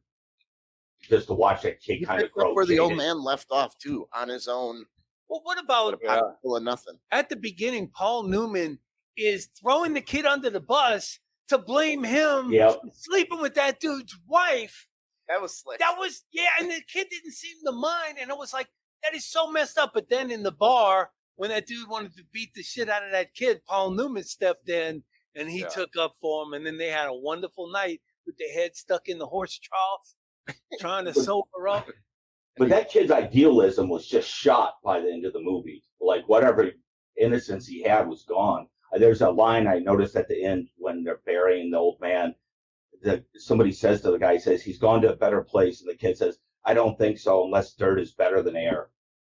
Just to watch that kid kind of grow. Where the old man left off too, on his own. Well, what about full of nothing? At the beginning, Paul Newman is throwing the kid under the bus to blame him sleeping with that dude's wife. That was slick. And the kid didn't seem to mind, and it was like, that is so messed up. But then in the bar, when that dude wanted to beat the shit out of that kid, Paul Newman stepped in, and he took up for him, and then they had a wonderful night with their head stuck in the horse trough, trying to sober up. But that kid's idealism was just shot by the end of the movie. Like, whatever innocence he had was gone. There's a line I noticed at the end when they're burying the old man. Somebody says to the guy, says, he's gone to a better place. And the kid says, I don't think so, unless dirt is better than air.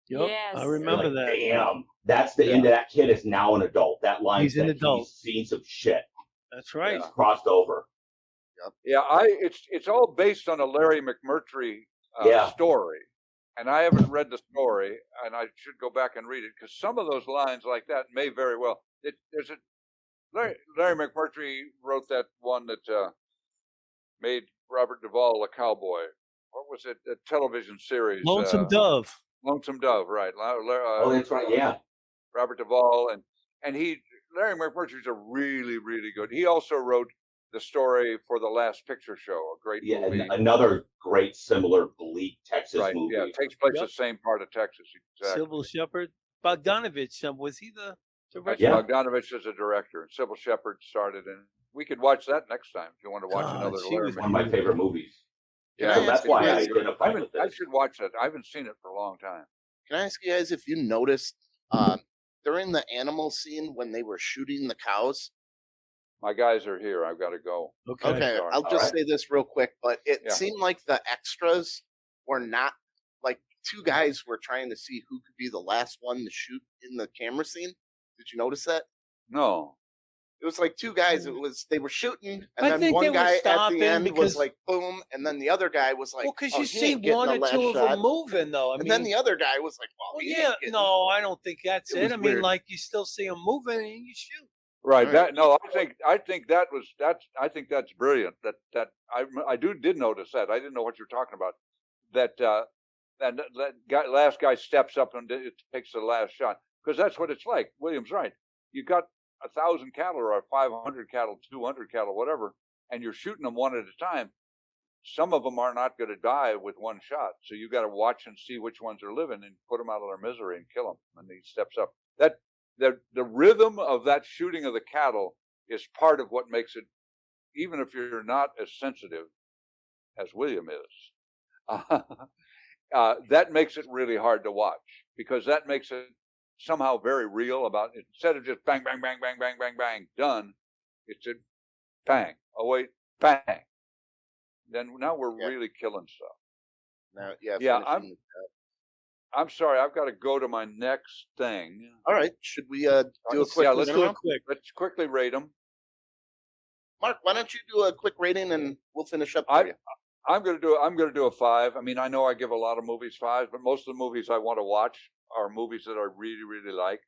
Yep, yes. I remember that. Damn, that's the end of that kid is now an adult. That line he's an adult. He's seen some shit. That's right. He's crossed over. Yep. Yeah, it's all based on a Larry McMurtry story. and I haven't read the story, and I should go back and read it because some of those lines like that may very well. There's a Larry McMurtry wrote that one that made Robert Duvall a cowboy. What was it? A television series. Lonesome Dove. Lonesome Dove, right? Oh, that's right. Yeah. Robert Duvall and Larry McMurtry's a really, really good. He also wrote the story for The Last Picture Show, a great movie. Another great, similar, bleak Texas movie. Yeah, it takes place the same part of Texas. Exactly. Sybil Shepherd. Bogdanovich, was he the director? Yeah. Bogdanovich is a director, and Sybil Shepherd started in. We could watch that next time if you want to watch another. She was one of my favorite movies. Yeah, so that's why I identify with this. I should watch that. I haven't seen it for a long time. Can I ask you guys if you noticed during the animal scene when they were shooting the cows? My guys are here. I've got to go. Okay. I'll just say this real quick, but it seemed like the extras were not like two guys were trying to see who could be the last one to shoot in the camera scene. Did you notice that? No. It was like two guys. They were shooting, and then one guy at the end was like boom, and then the other guy was like, well, because you see one or two of them moving though. And then the other guy was like, well, yeah, no, I don't think that's it. I mean, like you still see them moving and you shoot. Right. That I think that's brilliant. That I did notice that. I didn't know what you're talking about. That last guy steps up and takes the last shot because that's what it's like. William's right. You got 1,000 cattle or 500 cattle, 200 cattle, whatever, and you're shooting them one at a time. Some of them are not going to die with one shot, so you got to watch and see which ones are living and put them out of their misery and kill them when he steps up. That the rhythm of that shooting of the cattle is part of what makes it, even if you're not as sensitive as William is, that makes it really hard to watch because that makes it somehow very real. About it. Instead of just bang, bang, bang, bang, bang, bang, bang, done, it's a bang, oh wait, bang. Then now we're really killing stuff. Now, I'm sorry, I've got to go to my next thing. All right, should we do a quick? Yeah, let's do it quick. Let's quickly rate them. Mark, why don't you do a quick rating and we'll finish up. I'm going to do a 5. I mean, I know I give a lot of movies 5s, but most of the movies I want to watch are movies that I really, really like,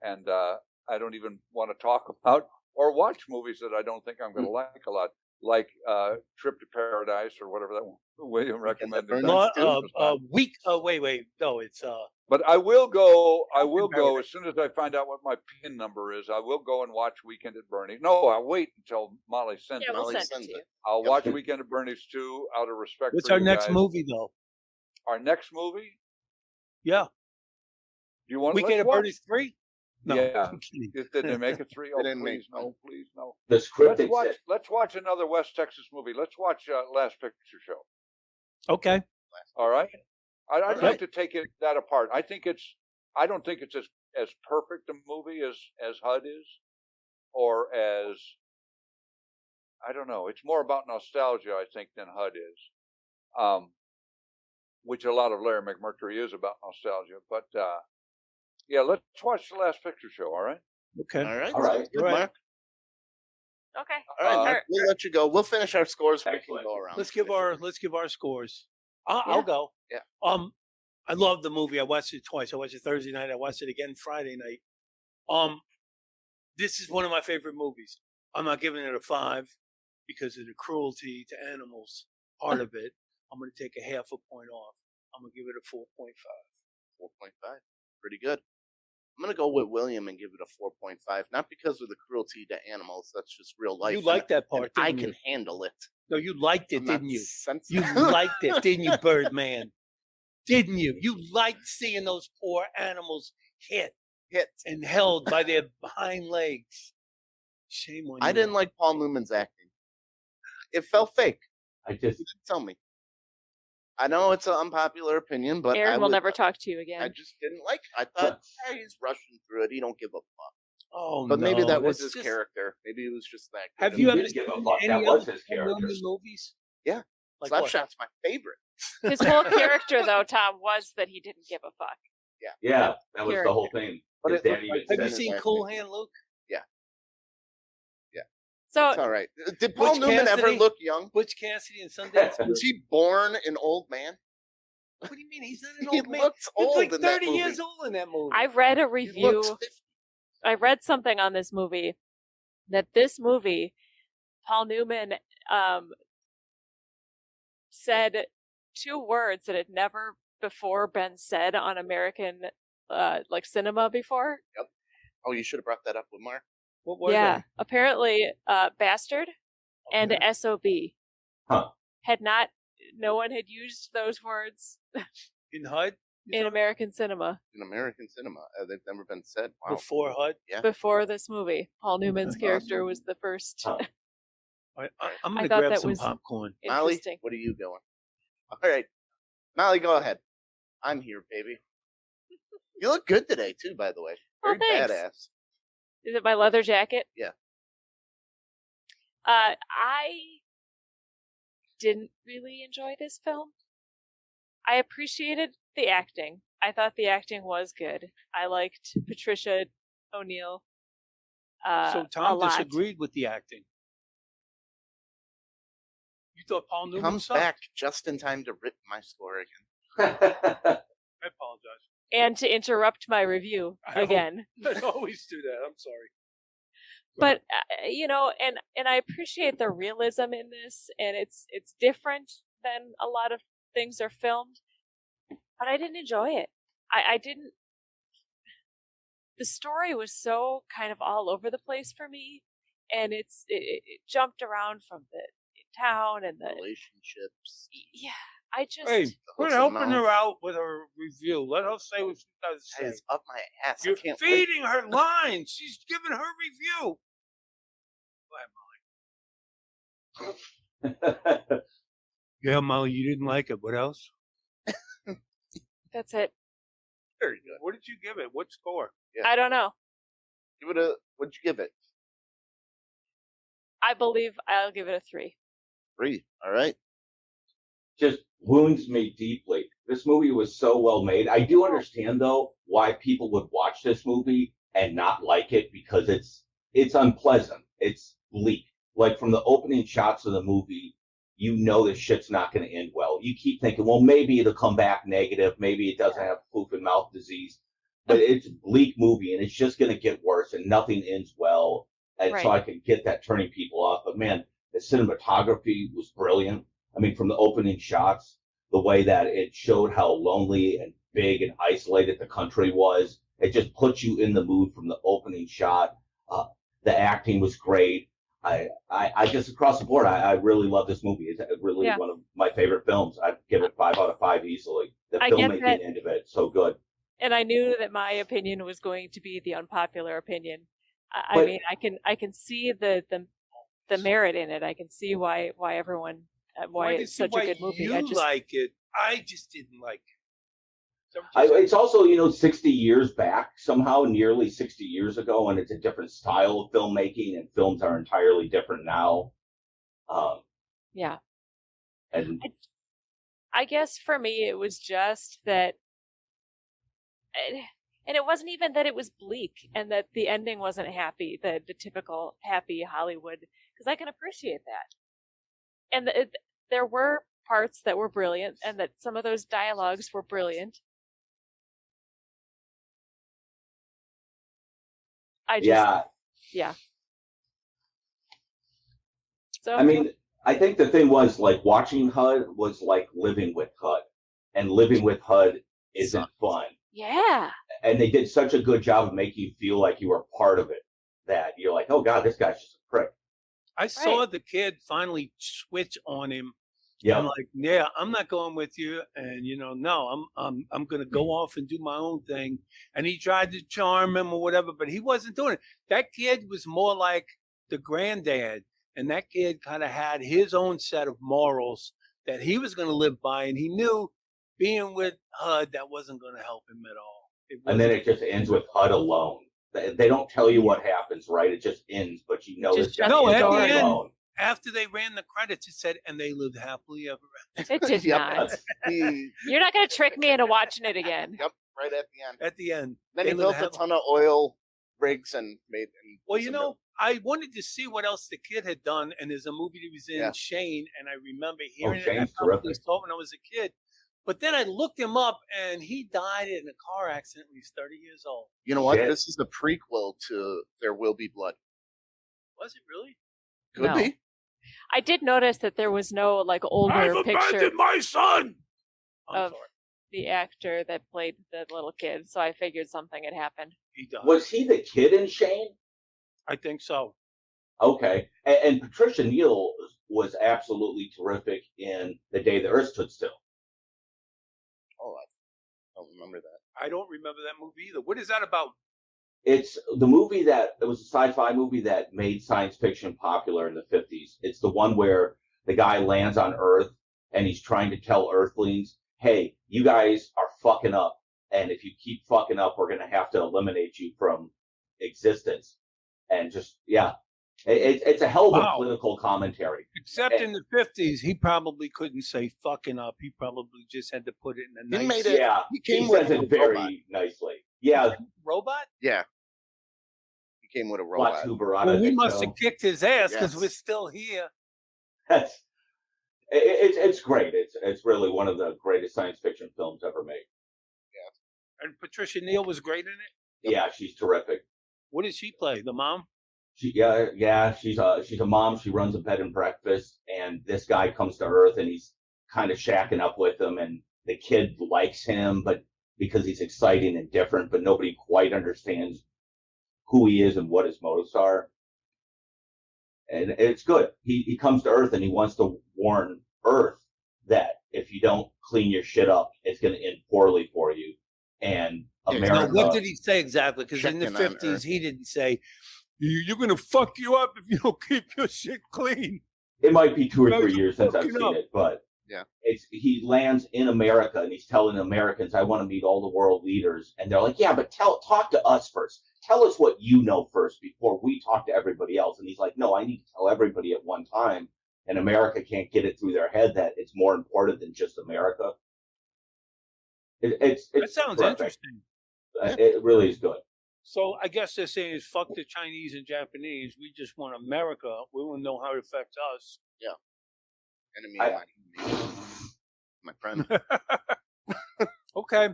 and I don't even want to talk about or watch movies that I don't think I'm going to like a lot, like Trip to Paradise or whatever that one William recommended. Wait, no, it's But I will go as soon as I find out what my PIN number is. I will go and watch Weekend at Bernie's. No, I'll wait until Molly sends it. We'll send it to you. I'll watch Weekend at Bernie's too, out of respect. What's for our you next guys. movie though? Our next movie? Yeah. Do you want Weekend at Bernie's 3? No, yeah. I'm kidding. Did they make it 3? Oh, please no, please no. The script. Let's watch another West Texas movie. Let's watch Last Picture Show. Okay. All right. I'd like to take that apart. I don't think it's as perfect a movie as HUD is, or as, I don't know. It's more about nostalgia, I think, than HUD is, which a lot of Larry McMurtry is about nostalgia. But yeah, let's watch The Last Picture Show. All right. Okay. All right. All right. Good, Mark. Okay. All right. We'll let you go. We'll finish our scores. We can Excellent. go around. Let's give our scores. I'll go. Yeah. I love the movie. I watched it twice. I watched it Thursday night. I watched it again Friday night. This is one of my favorite movies. I'm not giving it a 5 because of the cruelty to animals part of it. I'm going to take a half a point off. I'm going to give it a 4.5. 4.5. Pretty good. I'm going to go with William and give it a 4.5. Not because of the cruelty to animals. That's just real life. You liked that part, I didn't you? can handle it. No, you liked it, I'm didn't not you? sensitive. You liked it, didn't you, Birdman? Didn't you? You liked seeing those poor animals hit and held by their hind legs. Shame on you. I didn't like Paul Newman's acting. It felt fake. You didn't tell me. I know it's an unpopular opinion, but Aaron will never talk to you again. I just didn't like it. I thought, he's rushing through it. He don't give a fuck. Oh, but maybe that was it's his character. Maybe it was just that. Have He you ever didn't give a seen fuck. any That was other his Paul character. Newman movies? Yeah. Like Slapshot's my favorite. His whole character, though, Tom, was that he didn't give a fuck. Yeah, that was the whole thing. But His it dad looked even like- Have you said seen it. Cool Hand Luke? So It's all right. Did Paul Butch Newman ever Cassidy? look young? Butch Cassidy and Sundance. Was he born an old man? What do you mean? He's not an He old man. looks He's old like in that 30 movie. years old in that movie. I read a He looks review. 50. I read something on this movie that this movie, Paul Newman said 2 words that had never before been said on American like cinema before. Yep. Oh, you should have brought that up with Mark. What were Yeah, they? apparently bastard and Okay. SOB Huh. had not. No one had used those words In HUD? in American cinema In American cinema, they've never been said. Wow. Before HUD? Yeah. before this movie. Paul Newman's Okay. character was the first. Huh. All right, I'm I going to thought grab that some was popcorn. Molly, Interesting. what are you going? All right. Molly, go ahead. I'm here, baby. You look good today, too, by the way. Oh, Very thanks. badass. Is it my leather jacket? Yeah. I didn't really enjoy this film. I appreciated the acting. I thought the acting was good. I liked Patricia O'Neill So a Tom lot. disagreed with the acting. You thought Paul He Newman comes sucked? back just in time to rip my score again. I apologize. And to interrupt my review I hope- again. I always do that. I'm sorry. But you know, and I appreciate the realism in this, and it's different than a lot of things are filmed. But I didn't enjoy it. I didn't. The story was so kind of all over the place for me, and it jumped around from the town and the Relationships. yeah. I just Hey, quit Listen, helping Mom. her out with her review. Let her say what she does say. It's up my ass. You're I can't wait. feeding her lines. She's giving her review. Go ahead, Molly. Yeah, Molly, you didn't like it. What else? that's it. Very good. What did you give it? What score? Yeah. I don't know. Give it a. What'd you give it? I believe I'll give it a 3. 3. All right. Just wounds me deeply. This movie was so well made. I do understand though why people would watch this movie and not like it because it's unpleasant. It's bleak. Like from the opening shots of the movie, you know this shit's not going to end well. You keep thinking, well, maybe it'll come back negative. Maybe it doesn't have foot and mouth disease, but it's a bleak movie and it's just going to get worse and nothing ends well. And so Right. I can get that turning people off. But man, the cinematography was brilliant. I mean, from the opening shots, the way that it showed how lonely and big and isolated the country was, it just puts you in the mood from the opening shot. The acting was great. I just across the board, I really love this movie. It's really Yeah. one of my favorite films. I'd give it 5 out of 5 easily. The I get filmmaking that. end of it, so good. And I knew that my opinion was going to be the unpopular opinion. I But- mean, I can see the merit in it. I can see why everyone why I can it's see such why a good movie. You I just like it. I just didn't like it. Is that what you said? It's also, 60 years back somehow, nearly 60 years ago, and it's a different style of filmmaking, and films are entirely different now. yeah. And I guess for me it was just that, and it wasn't even that it was bleak and that the ending wasn't happy, the typical happy Hollywood, because I can appreciate that. And there were parts that were brilliant, and that some of those dialogues were brilliant. I just, yeah, So I mean, I think the thing was like watching HUD was like living with HUD, and living with HUD isn't fun. yeah, And they did such a good job of making you feel like you were part of it that you're like, oh God, this guy's just a prick. I saw the kid finally switch on him. Yeah. I'm like, yeah, I'm not going with you, and no, I'm gonna go off and do my own thing. And he tried to charm him or whatever, but he wasn't doing it. That kid was more like the granddad, and that kid kind of had his own set of morals that he was gonna live by, and he knew being with HUD that wasn't gonna help him at all. And then it just ends with HUD alone. They don't tell you what happens, right? It just ends, but you know Just this guy No, is at the all end. alone. after they ran the credits, it said, "And they lived happily ever after." it did Yep. not. He- You're not going to trick me into watching it again. Yep, right at the end. At the end, Then they he lived built a happily. ton of oil rigs and made. And Well, some I wanted to see what else the kid had done, and there's a movie that was in Yeah. Shane, and I remember hearing it. I Shane's probably terrific. saw it when I was a kid, But then I looked him up, and he died in a car accident when he was 30 years old. You know what? Shit. This is the prequel to There Will Be Blood. Was it really? Could No. be. I did notice that there was no like older picture my son. I'm of sorry. the actor that played the little kid, so I figured something had happened. He died. Was he the kid in Shane? I think so. Okay. And Patricia Neal was absolutely terrific in The Day the Earth Stood Still. Oh, I don't remember that. I don't remember that movie either. What is that about? It's the movie it was a sci-fi movie that made science fiction popular in the 50s. It's the one where the guy lands on Earth and he's trying to tell Earthlings, hey, you guys are fucking up. And if you keep fucking up, we're going to have to eliminate you from existence. And just, yeah, it's a hell of a political commentary. Except in the 50s, he probably couldn't say fucking up. He probably just had to put it in a He nice... made it. Yeah, He came says with it a very robot. nicely. Yeah, Robot? Yeah. He came with a robot. Latu Barada. Well, we must have kicked his ass because Yes. we're still here. It's great. It's really one of the greatest science fiction films ever made. And Patricia Neal was great in it. Yeah, she's terrific. What did she play? The mom? She's a mom. She runs a bed and breakfast, and this guy comes to Earth, and he's kind of shacking up with him, and the kid likes him, but because he's exciting and different, but nobody quite understands who he is and what his motives are. And it's good. He comes to Earth and he wants to warn Earth that if you don't clean your shit up, it's going to end poorly for you. And America. Now, what did he say exactly? Because in the Checking on 50s, Earth. he didn't say, you're going to fuck you up if you don't keep your shit clean. It might be 2 or Guys 3 are years since I've fucking seen up. it, but Yeah. he lands in America and he's telling Americans, I want to meet all the world leaders. And they're like, yeah, but talk to us first. Tell us what you know first before we talk to everybody else. And he's like, no, I need to tell everybody at one time. And America can't get it through their head that it's more important than just America. That sounds terrific. interesting. It really is good. So I guess they're saying is fuck the Chinese and Japanese. We just want America. We want to know how it affects us. Enemy, my friend. Okay.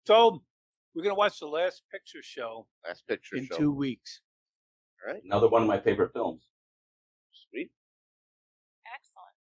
So we're going to watch the Last Picture Show Last picture in show. 2 weeks. All right. Another one of my favorite films. Sweet.